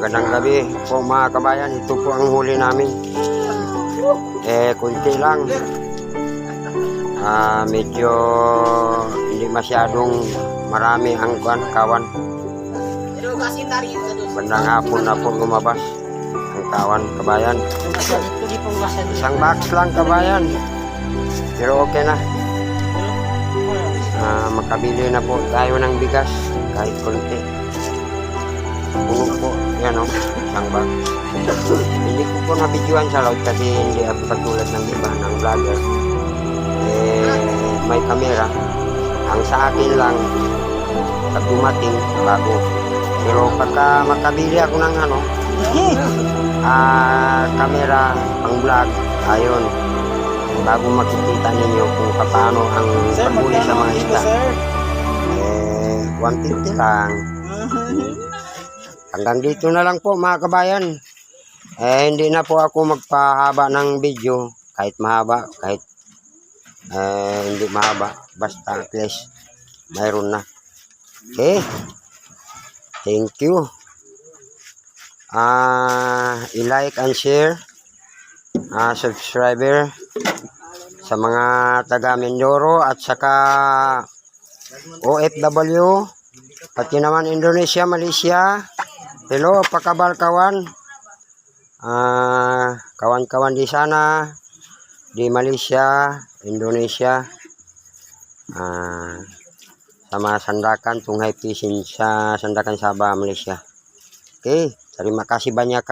Magandang gabi po mga kabayan. Ito po ang huli namin. Kunti lang. Medyo hindi masyadong marami ang kawan. Bandang hapon na po lumabas ang kawan, kabayan. Isang box lang, kabayan. Pero okay na. Makabili na po tayo ng bigas kahit konti. Puno po, yan o, isang bag. Hindi ko po nabidyoan sa load kasi hindi ako katulad ng iba ng vlogger. May kamera. Ang sa akin lang, pag dumating, bago. Pero pagka makabili ako ng kamera, pang vlog, ayun. Bago makikita ninyo kung paano ang paghuli sa mga isda. 150 lang. Hanggang dito na lang po mga kabayan. Hindi na po ako magpahaba ng video. Kahit mahaba, kahit hindi mahaba. Basta at least mayroon na. Okay. Thank you. I-like and share. Subscriber sa mga taga Mindoro at saka OFW, pati naman Indonesia, Malaysia. Hello, pakabal kawan. Kawan-kawan di sana, di Malaysia, Indonesia, sama Sandakan, Tunghay Fishing sa Sandakan Sabah, Malaysia. Okay, terima kasih banyak.